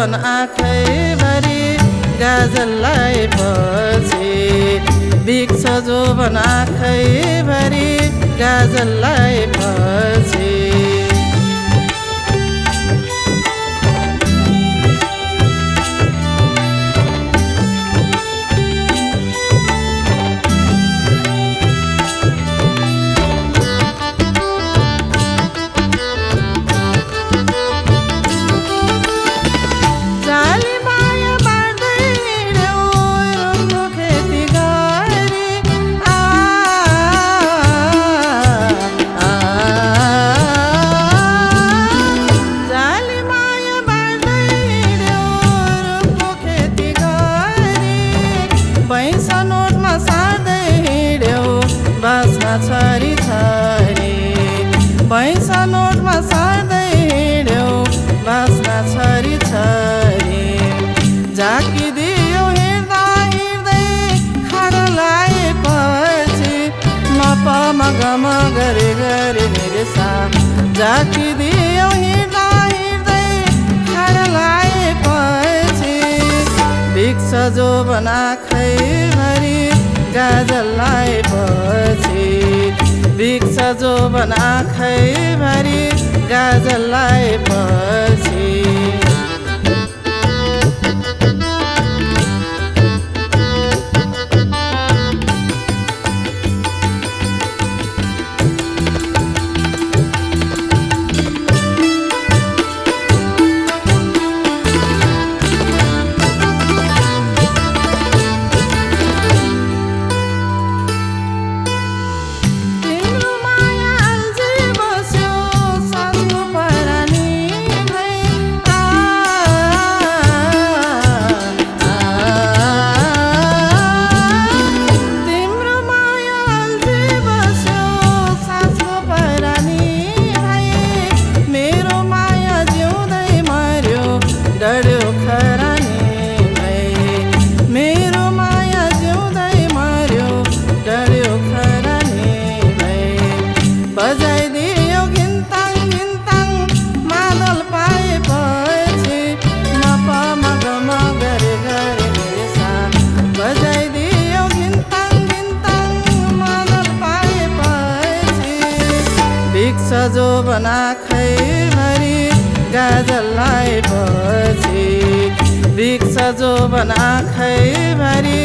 जोबन आँखैभरि गाजललाई पछि बिक्छ जोबन आँखैभरि गाजललाई पछि पैसा नोटमा सार्दै हिँड्यौ बाँच्न छरी छरी पैसा नोटमा सार्दै हिँड्यौ बाँच्न छरी छरी झाकिदियो हिँड्दा हिँड्दै खाडा लागेपछि मपमा गम गरे गरे निरेसा झाकिदियो हिँड्दा हिँड्दै खाडा लागेपछि बिक्छ जोबन आँखैभरि गाजललाई पछि बिक्छ जोबन आँखैभरि गाजललाई पछि बजाइदियो घिन्ताङ घिन्ताङ मादल पाएपछि मपमा गम गरे गरे निरेसा बजाइदियो घिन्ताङ घिन्ताङ मादल पाएपछि बिक्छ जोबन आँखैभरि गाजललाई पछि बिक्छ जोबन आँखैभरि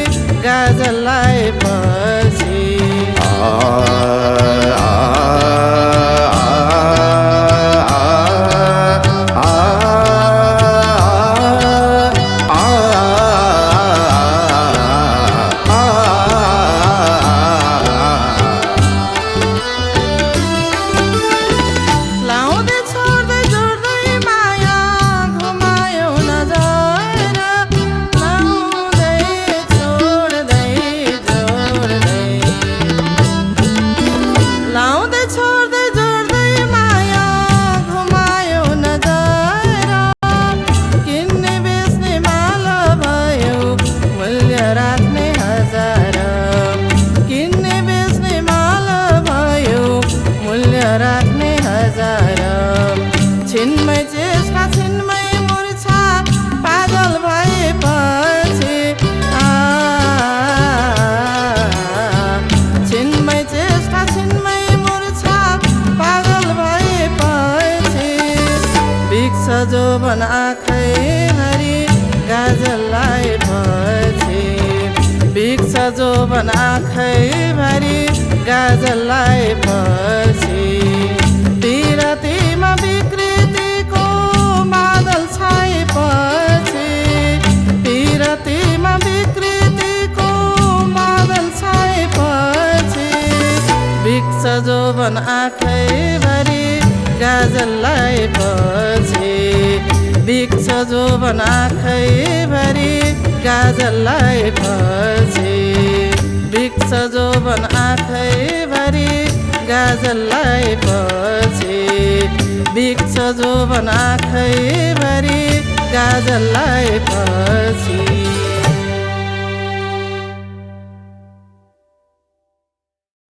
गाजललाई पछि राख्ने हजार छिनमै चेष्टा छिनमै मुर्छा पागल भएपछि छिनमै चेष्टा छिनमै मुर्छा पागल भएपछि बिक्छ जोबन आँखैभरि गाजललाई पछि बिक्छ जोबन आँखैभरि गाजललाई पछि पिरतीमा विकृतिको मादल छाएपछि पिरतीमा विकृतिको मादल छाएपछि बिक्छ जोबन आँखैभरि गाजललाई पछि बिक्छ जोबन आँखैभरि गाजललाई पछि बिक्छ जोबन आँखैभरि गाजललाई पछि बिक्छ जोबन आँखैभरि गाजललाई पछि